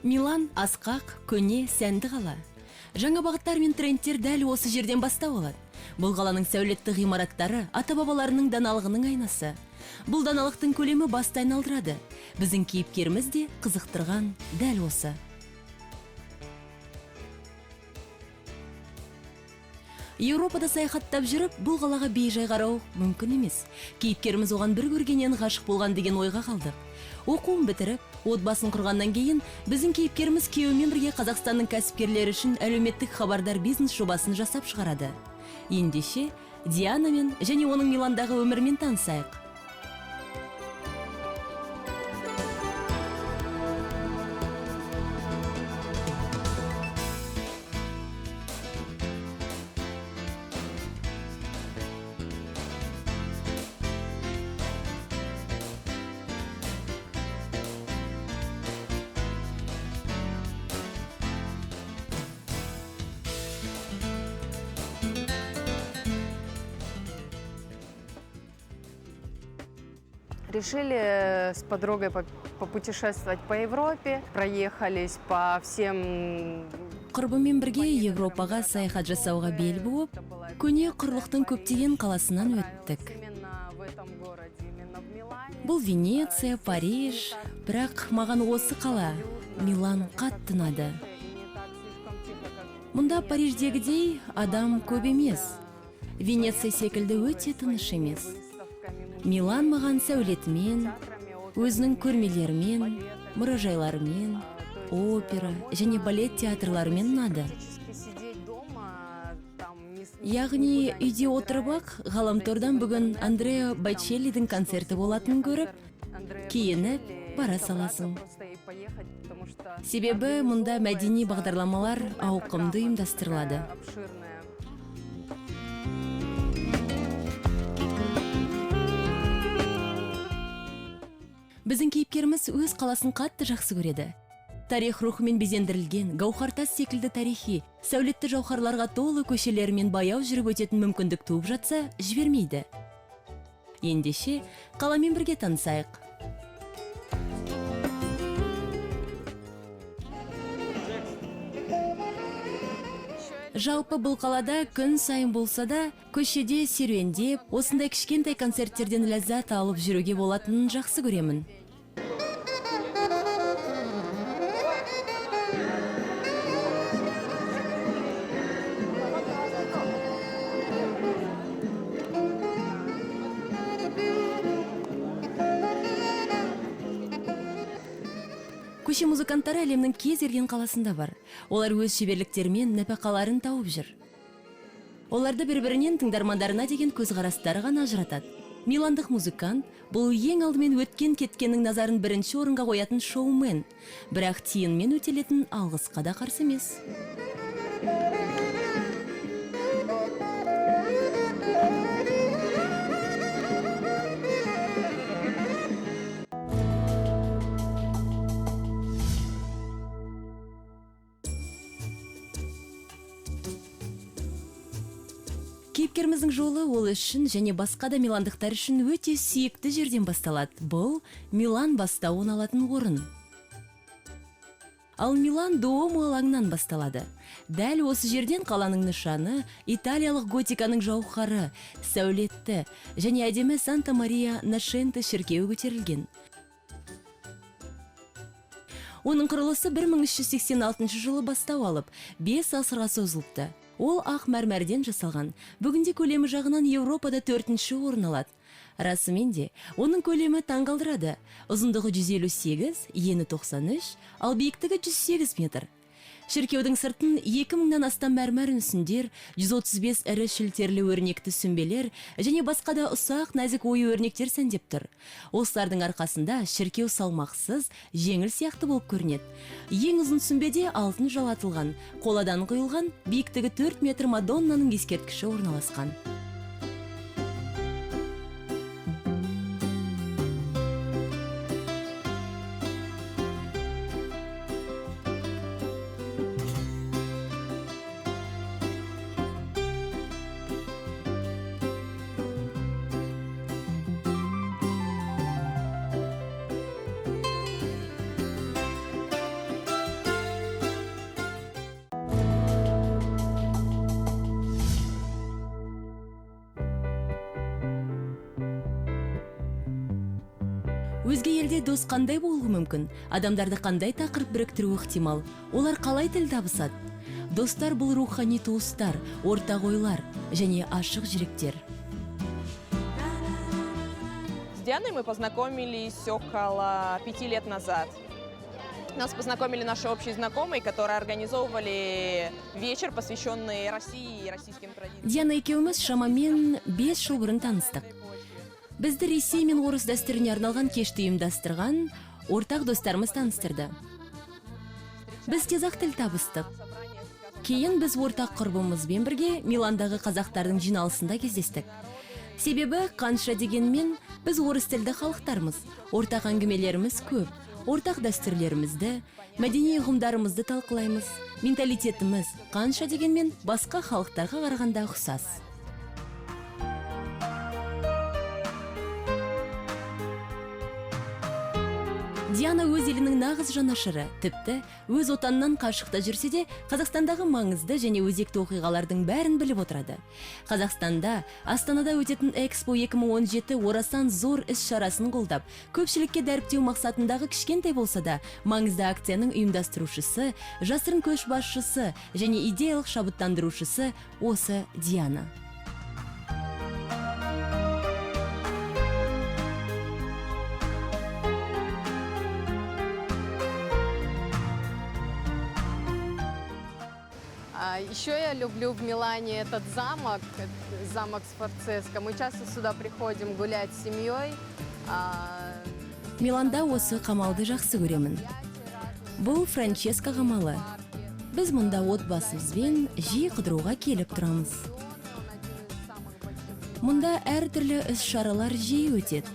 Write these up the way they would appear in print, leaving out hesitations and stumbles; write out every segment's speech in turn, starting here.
Милан аскак, көне, сәнді қала. Жаңа бағыттар мен трендтер дәл осы жерден бастау алады. Бұл қаланың сәулетті ғимараттары ата-бабаларының даналығының айнасы. Бұл даналықтың көлемі басты айналдырады. Біздің кейіпкеріміз де қызықтырған дәл осы. Еуропада саяхаттап жүріп, бұл қалаға бейжай қарау мүмкін емес. Кейіпкеріміз оған бір көргеннен ғашық болған деген ойға қалдық. Оқуын бітіріп, отбасын құрғаннан кейін, біздің кейіпкеріміз күйеуімен бірге Қазақстанның кәсіпкерлері үшін әлеуметтік хабардар бизнес жобасын жасап шығарады. Ендеше, Дианамен және оның Миландағы өмірмен танысайық. Решили с подругой попутешествовать по Европе, проехались по всем... Құрбымен бірге Европаға саяхат жасауға бел буып, көне құрлықтың көптеген қаласынан өттік. Бұл Венеция, Париж, бірақ маған осы қала, Милан қатты ұнады. Мұнда Париждегідей адам көп емес. Венеция секілді өте тыныш емес. Милан маған сәулетімен, өзінің көрмелерімен, мұражайларымен, опера және балет театрларымен ұнады. Яғни үйде отырып-ақ ғаламтордан бүгін Андреа Бочеллидің концерті болатынын көріп, киініп бара саласың. Себебі мұнда мәдени бағдарламалар ауқымды ұйымдастырылады. Біздің кейіпкеріміз өз қаласын қатты жақсы көреді. Тарих рухымен безендірілген, гауһартас секілді тарихи, сәулетті жауһарларға толы көшелермен баяу жүріп өтетін мүмкіндік туып жатса, жібермейді. Ендеше, қаламен бірге танысайық. Жалпы бұл қалада күн сайын болса да, көшеде серуендеп, осындай кішкентай концерттерден ләззат алып жүруге болатынын жақсы көремін. Көше музыканттары әлемнің кез келген қаласында бар. Олар өз шеберліктерімен нәпақаларын тауып жүр. Оларды бір-бірінен тыңдармандарына деген көзқарастары ғана ажыратады. Миландық музыкант бұл ең алдымен өткен кеткеннің назарын бірінші орынға қоятын шоумен, бірақ тиынмен өтелетін алғысқа да қарсы емес. Кейіпкеріміздің жолы ол үшін және басқа да миландықтар үшін өте сүйікті жерден басталады. Бұл Милан бастауын алатын орын. Ал Милан Дуомо алаңынан басталады. Дәл осы жерден қаланың нышаны италиялық готиканың жауһары, сәулетті және әдемі Санта-Мария Нашенте шіркеуі көтерілген. Оның құрылысы 1386 жылы бастау алып, 5 ғасырға созылыпты. Ол ақ мәрмәрден жасалған. Бүгінде көлемі жағынан Еуропада 4-ші орын алады. Расымен де, оның көлемі таңғалдырады. Ұзындығы 158, ені 93, ал биіктігі 108 метр. Шіркеудің сыртын 2000-нан астам мәрмәр мүсіндер, 135 ірі шілтерлі өрнекті сүмбелер және басқа да ұсақ нәзік ою өрнектер сәндеп тұр. Осылардың арқасында шіркеу салмақсыз, жеңіл сияқты болып көрінеді. Ең ұзын сүмбеде алтын жалатылған, қоладан құйылған, биіктігі 4 метр Мадоннаның ескерткіші орналасқан. Өзге елде дос қандай болуы мүмкін? Адамдарды қандай тақырып біріктіруі ықтимал? Олар қалай тіл табысады? Достар бұл рухани туыстар, ортақ ойлар және ашық жүректер. С Дианой мы познакомились около 5 лет назад. Нас познакомили наши общие знакомые, которые организовывали вечер, посвященный России и российским традициям. Диана екеуміз шамамен 5 жыл бұрын таныстық. Бізді Ресей мен орыс дәстүріне арналған кешті ұйымдастырған ортақ достарымыз таныстырды. Біз тез-ақ тіл табыстық. Кейін біз ортақ құрбымызбен бірге Миландағы қазақтардың жиналысында кездестік. Себебі қанша дегенмен біз орыс тілді халықтармыз. Ортақ әңгімелеріміз көп. Ортақ дәстүрлерімізді, мәдени ұғымдарымызды талқылаймыз. Менталитетіміз қанша дегенмен басқа халықтарға қарағанда ұқсас. Диана өз елінің нағыз жанашыры, тіпті өз отанынан қашықта жүрсе де, Қазақстандағы маңызды және өзекті оқиғалардың бәрін біліп отырады. Қазақстанда Астанада өтетін Экспо 2017 орасан зор іс-шарасын қолдап, көпшілікке дәріптеу мақсатындағы кішкентай болса да, маңызды акцияның ұйымдастырушысы, жасырын көшбасшысы және идеялық шабыттандырушысы осы Диана. Еще я люблю в Милане этот замок, замок Сфорцеско. Мы часто сюда приходим гулять с семьей. Миланда осы қамалды жақсы көремін. Бұл Франческо қамалы. Біз мұнда отбасымызбен жиі қыдыруға келіп тұрамыз. Мұнда әртүрлі іс-шаралар жиі өтеді.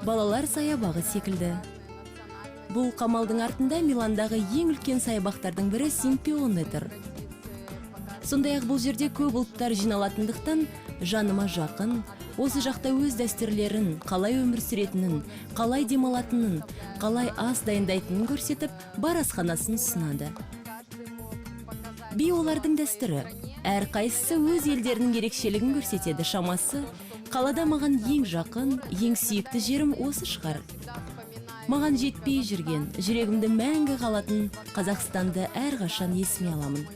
Балалар саябағы секілді. Бұл қамалдың артында Миландағы ең үлкен саябақтардың бірі Симпионы тұр. Сондай-ақ бұл жерде көп ұлттар жиналатындықтан жаныма жақын, осы жақта өз дәстүрлерін, қалай өмір сүретінін, қалай демалатынын, қалай ас дайындайтынын көрсетіп, бар асханасын ұсынады. Би олардың дәстүрі. Әр қайсысы өз елдерінің ерекшелігін көрсетеді. Шамасы, қалада маған ең жақын, ең сүйікті жерім осы шығар. Маған жетпей жүрген, жүрегімді мәңгі қалатын Қазақстанды әрқашан есіме аламын.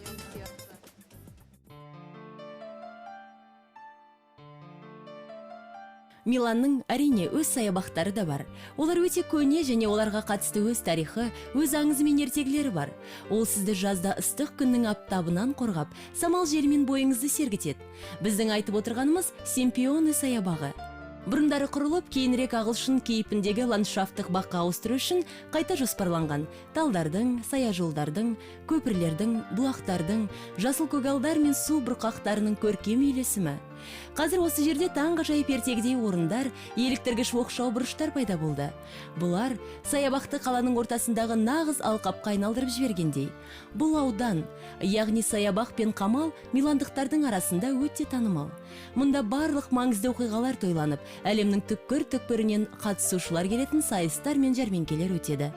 Миланның әрине өз саябақтары да бар. Олар өте көне және оларға қатысты өз тарихы, өз аңызы мен ертегілері бар. Ол сізді жазда ыстық күннің аптабынан қорғап, самал желмен бойыңызды сергітеді. Біздің айтып отырғанымыз Симпионы саябағы. Бұрындары құрылып, кейінірек ағылшын кейпіндегі ландшафттық баққа ауыстыру үшін қайта жоспарланған. Талдардың, саяжолдардың, көпірлердің, бұлақтардың, жасыл көгалдар мен су бұрқақтарының көркем үйлесімі. Қазір осы жерде таңғажайып ертегідей орындар, еліктіргіш оқшау бұрыштар пайда болды. Бұлар саябақты қаланың ортасындағы нағыз алқапқа айналдырып жібергендей. Бұл аудан, яғни саябақ пен қамал миландықтардың арасында өте танымал. Мұнда барлық маңызды оқиғалар тойланып, әлемнің түкпір-түкпірінен қатысушылар келетін сайыстар мен жәрмеңкелер өтеді.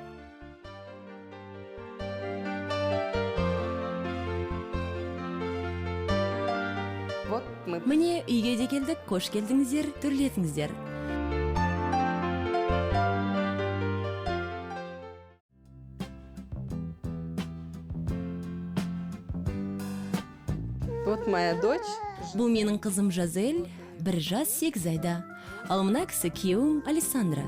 Міне үйге де келдік, қош келдіңіздер, түрлетіңіздер. Вот моя дочь. Бұл менің қызым Жазель, 1 жас 8 айда. Ал мына кісі күйеуім Александра.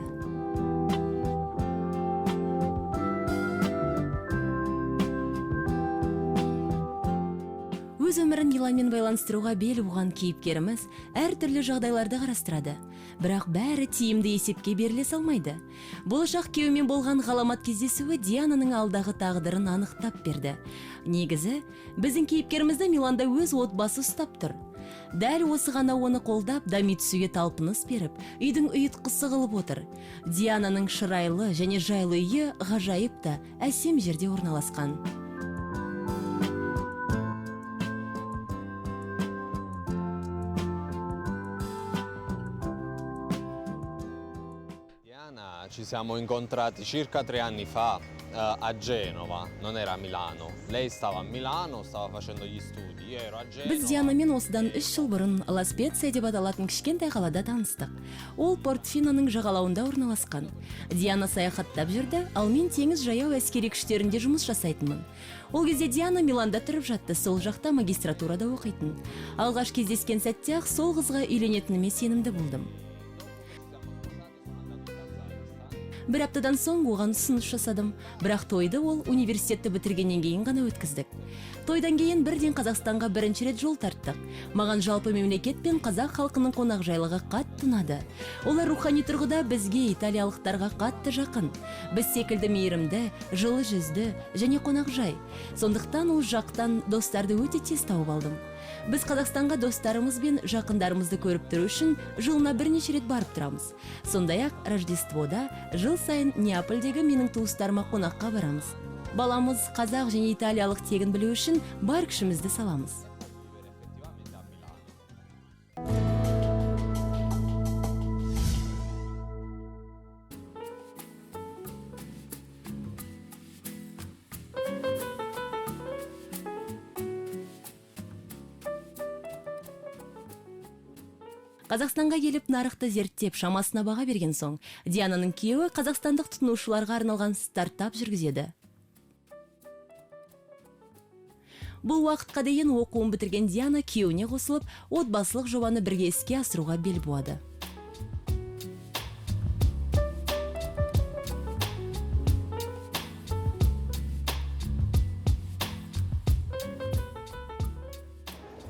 Өз өмірін Миланмен байланыстыруға бел буған кейіпкеріміз әртүрлі жағдайларды қарастырады. Бірақ бәрі тиімді есепке беріле салмайды. Болашақ күйеуімен болған ғаламат кездесуі Диананың алдағы тағдырын анықтап берді. Негізі, біздің кейіпкерімізді Миланда өз отбасы ұстап тұр. Дәл осы ғана оны қолдап, дами түсуге талпыныс беріп, үйдің ұйытқысы қылып отыр. Диананың шырайлы және жайлы үйі ғажайып та әсем жерде орналасқан. Ci siamo incontrati circa 3 anni fa a Genova, non era a Milano. Lei stava a Milano, stava facendo gli studi, io ero a Біз Genova. Дианамен осыдан 3 жыл бұрын Ла Специя деп аталатын кішкентай қалада таныстық. Ол Портофиноның жағалауында орналасқан. Диана саяхаттап жүрді, ал мен теңіз жаяу әскери күштерінде жұмыс жасайтынмын. Ол кезде Диана Миланда тұрып жатты, сол жақта магистратурада оқитын. Алғаш кездескен сәтте ақ сол қызға үйленетініме сенімді болдым. Бір аптадан соң оған ұсыныс жасадым, бірақ тойды ол университетті бітіргеннен кейін ғана өткіздік. Тойдан кейін бірден Қазақстанға бірінші рет жол тарттық. Маған жалпы мемлекет пен қазақ халқының қонақжайлығы қатты ұнады. Олар рухани тұрғыда бізге италиялықтарға қатты жақын. Біз секілді мейірімді, жылы жүзді және қонақжай. Сондықтан ол жақтан достарды өте тез тауып алдым. Біз Қазақстанға достарымыз бен жақындарымызды көріп тұру үшін жылына бірнеше рет барып тұрамыз. Сондай-ақ Рождествода жыл сайын Неапольдегі менің туыстарыма қонаққа барамыз. Баламыз қазақ және италиялық тегін білу үшін бар күшімізді саламыз. Қазақстанға келіп нарықты зерттеп шамасына баға берген соң, Диананың күйеуі қазақстандық тұтынушыларға арналған стартап жүргізеді. Бұл уақытқа дейін оқуын бітірген Диана күйеуіне қосылып, отбасылық жобаны бірге іске асыруға бел буады.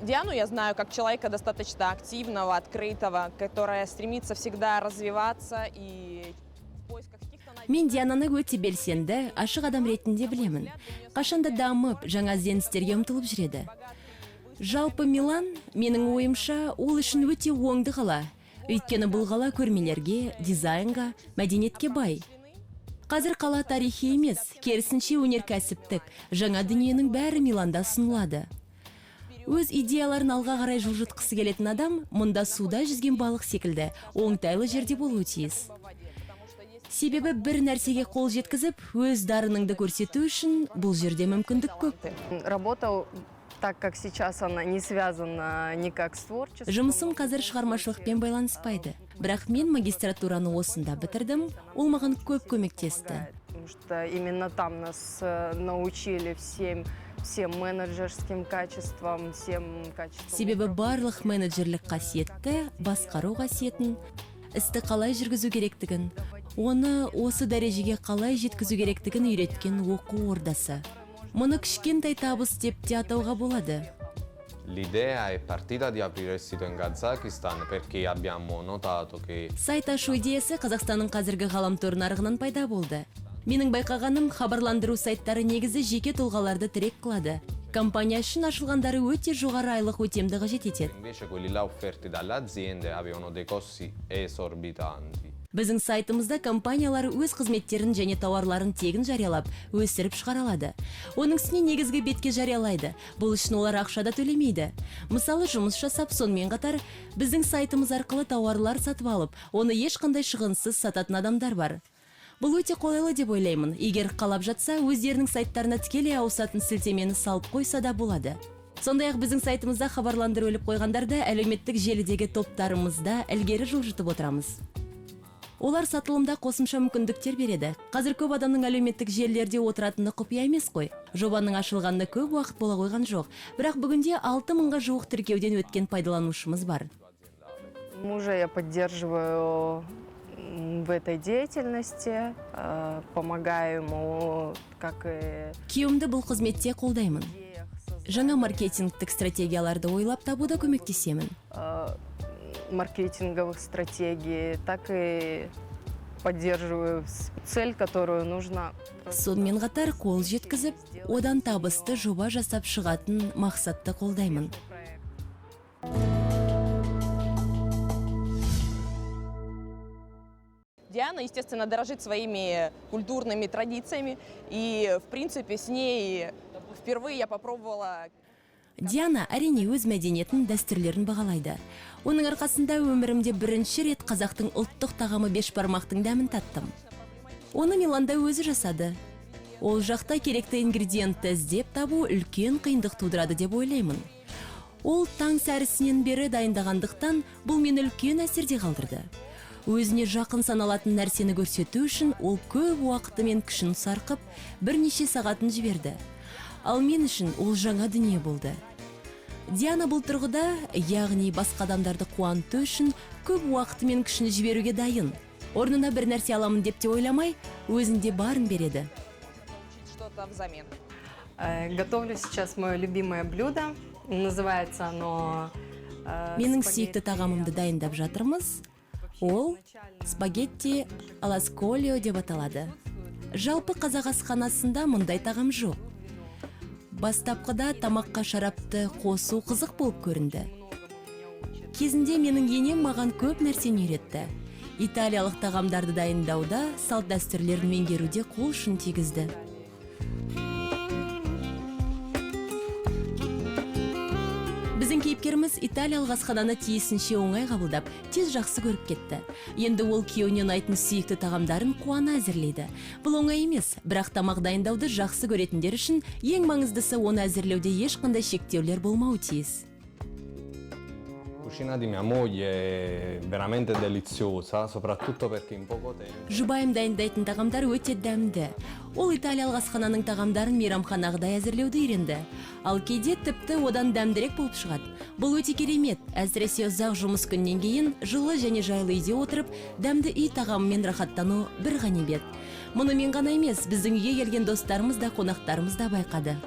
Диану я знаю как человека достаточно активного, открытого, которая стремится всегда развиваться и в поисках каких-то... Мен Диананы өте белсенді, ашық адам ретінде білемін. Қашанда дамып, жаңа ізденістерге ұмтылып жүреді. Жалпы Милан, менің ойымша, ол үшін өте оңды қала. Өйткені бұл қала көрмелерге, дизайнға, мәдениетке бай. Қазір қала тарихи емес, керісінше өнеркәсіптік, жаңа дүниенің бәрі Миланда ұсынылады. Өз идеяларын алға қарай жылжытқысы келетін адам мұнда суда жүзген балық секілді оңтайлы жерде болуы тиіс. Себебі бір нәрсеге қол жеткізіп, өз дарыныңды көрсету үшін бұл жерде мүмкіндік көп. Работа, так как сейчас она не связана никак с творчеством. Жұмысым қазір шығармашылықпен байланыспайды. Бірақ мен магистратураны осында бітірдім, ол маған көп көмектесті. Потому что именно там нас научили всем менеджерским качествам, всем качествам. Себебі барлық менеджерлік қасиетті, басқару қасиетін, істі қалай жүргізу керектігін, оны осы дәрежеге қалай жеткізу керектігін үйреткен оқу ордасы. Мұны кішкентай табыс деп те атауға болады. L'idea è partita di aprire il sito in Kazakistan perché abbiamo notato che Сайт ашу идеясы Қазақстанның қазіргі ғаламтор нарығынан пайда болды. Менің байқағаным, хабарландыру сайттары негізі жеке тұлғаларды тірек қылады. Компания үшін ашылғандары өте жоғары айлық өтемді қажет етеді. invece quelli là offerti dalle aziende avevano dei costi esorbitanti. Біздің сайтымызда компаниялар өз қызметтерін және тауарларын тегін жариялап, өсіріп шығара алады. Оның үстіне негізгі бетке жариялайды. Бұл үшін олар ақшада төлемейді. Мысалы, жұмыс жасап, сонымен қатар біздің сайтымыз арқылы тауарлар сатып алып, оны ешқандай шығынсыз сататын адамдар бар. Бұл өте қолайлы деп ойлаймын. Егер қалап жатса, өздерінің сайттарына тікелей ауысатын сілтемені салып қойса да болады. Сондай-ақ біздің сайтымызда хабарландыру іліп қойғандарды әлеуметтік желідегі топтарымызда ілгері жылжытып отырамыз. Олар сатылымда қосымша мүмкіндіктер береді. Қазір көп адамның әлеуметтік желілерде отыратыны құпия емес қой. Жобаның ашылғанына көп уақыт бола қойған жоқ. Бірақ бүгінде 6000-ға жуық тіркеуден өткен пайдаланушымыз бар. Мужа я поддерживаю в этой деятельности, помогаю ему, как и Күйеуімді бұл қызметте қолдаймын. Жаңа маркетингтік стратегияларды ойлап табуда көмектесемін. маркетинговых стратегий, так и поддерживаю цель, которую нужно. Сонымен қатар қол жеткізіп, одан табысты жоба жасап шығатын мақсатты қолдаймын. Диана, естественно, дорожит своими культурными традициями, и, в принципе, с ней впервые я попробовала... Диана әрине өз мәдениетін, дәстүрлерін бағалайды. Оның арқасында өмірімде бірінші рет қазақтың ұлттық тағамы бешбармақтың дәмін таттым. Оны Миланда өзі жасады. Ол жақта керекті ингредиентті іздеп табу үлкен қиындық тудырады деп ойлаймын. Ол таң сәрісінен бері дайындағандықтан бұл мені үлкен әсерде қалдырды. Өзіне жақын саналатын нәрсені көрсету үшін ол көп уақыты мен күшін сарқып, бірнеше сағатын жіберді. Ал мен үшін ол жаңа дүние болды. Диана бұл тұрғыда, яғни басқа адамдарды қуанту үшін көп уақыты мен күшін жіберуге дайын. Орнына бір нәрсе аламын деп те ойламай, өзінде барын береді. Что-то взамен. Готовлю сейчас мое любимое блюдо. Называется оно... Менің сүйікті тағамымды дайындап жатырмыз. Ол спагетти аласколио деп аталады. Жалпы қазақ асханасында мұндай тағам жоқ. Бастапқыда тамаққа шарапты қосу қызық болып көрінді. Кезінде менің енем маған көп нәрсені үйретті. Италиялық тағамдарды дайындауда салт дәстүрлерін меңгеруде қол ұшын тигізді. Біздің кейіпкеріміз италиялық асхананы тиісінше оңай қабылдап, тез жақсы көріп кетті. Енді ол күйеуінен айтын сүйікті тағамдарын қуана әзірлейді. Бұл оңай емес, бірақ тамақ дайындауды жақсы көретіндер үшін ең маңыздысы оны әзірлеуде ешқандай шектеулер болмауы тиіс. Cucina di mia moglie è veramente deliziosa, soprattutto perché in poco tempo. Жұбайым дайындайтын тағамдар өте дәмді. Ол италиялық асхананың тағамдарын мейрамханағыда әзірлеуді үйренді. Ал кейде тіпті одан дәмдірек болып шығады. Бұл өте керемет, әсіресе ұзақ жұмыс күннен кейін жылы және жайлы үйде отырып, дәмді үй тағамымен рахаттану бір ғанибет. Мұны мен ғана емес, біздің үйге келген достарымыз да, қонақтарымыз да байқады.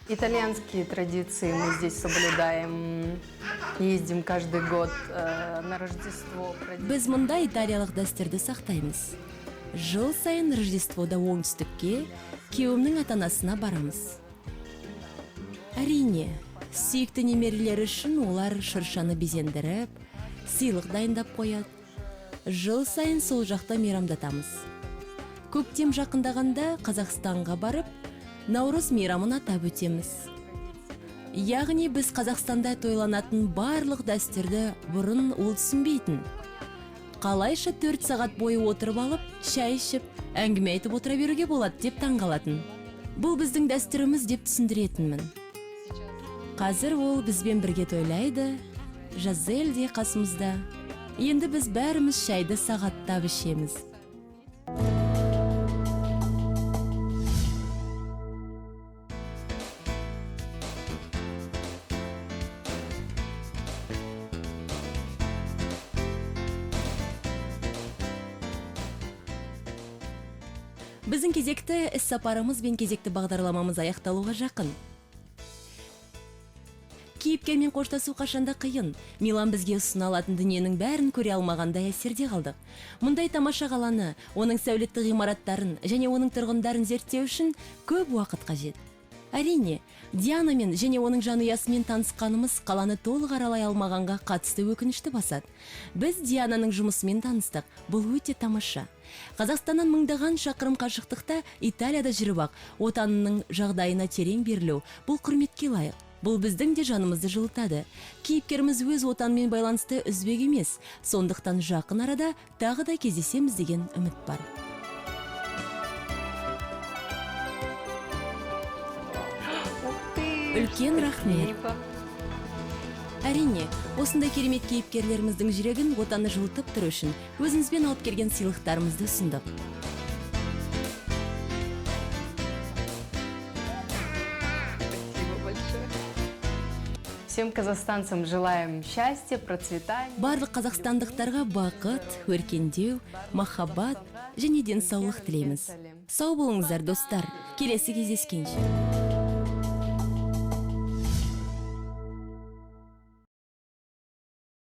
Итальянские традиции мы здесь соблюдаем. Ездим каждый год на Рождество. Біз мұнда италиялық дәстүрді сақтаймыз. Жыл сайын Рождествода оңтүстікке, күйеуімнің ата-анасына барамыз. Әрине, сүйікті немерелер үшін олар шыршаны безендіріп, сыйлық дайындап қояды. Жыл сайын сол жақта мейрамдатамыз. Көктем жақындағанда Қазақстанға барып, Наурыз мейрамын атап өтеміз. Яғни біз Қазақстанда тойланатын барлық дәстүрді бұрын ол түсінбейтін. Қалайша 4 сағат бойы отырып алып, шай ішіп, әңгіме айтып отыра беруге болады деп таңғалатын. Бұл біздің дәстүріміз деп түсіндіретінмін. Қазір ол бізбен бірге тойлайды, Жазель де қасымызда. Енді біз бәріміз шайды сағаттап ішеміз. Біздің кезекті іс-сапарымыз бен кезекті бағдарламамыз аяқталуға жақын. Кейіпкермен қоштасу қашанда қиын. Милан бізге ұсына алатын дүниенің бәрін көре алмағандай әсерде қалдық. Мұндай тамаша қаланы, оның сәулетті ғимараттарын және оның тұрғындарын зерттеу үшін көп уақыт қажет. Әрине, Дианамен және оның жанұясымен танысқанымыз қаланы толық аралай алмағанға қатысты өкінішті басады. Біз Диананың жұмысымен таныстық. Бұл өте тамаша. Қазақстаннан мыңдаған шақырым қашықтықта Италияда жүріп ақ, отанының жағдайына терең берілу бұл құрметке лайық. Бұл біздің де жанымызды жылытады. Кейіпкеріміз өз отанымен байланысты үзбек емес, сондықтан жақын арада тағы да кездесеміз деген үміт бар. Үлкен рахмет. Әрине, осындай керемет кейіпкерлеріміздің жүрегін отаны жылытып тұру үшін өзіңізбен алып келген сыйлықтарымызды ұсындық. Всем казахстанцам желаем счастья, процветания. Барлық қазақстандықтарға бақыт, өркендеу, махаббат және денсаулық тілейміз. Сау болыңыздар, достар. Келесі кездескенше.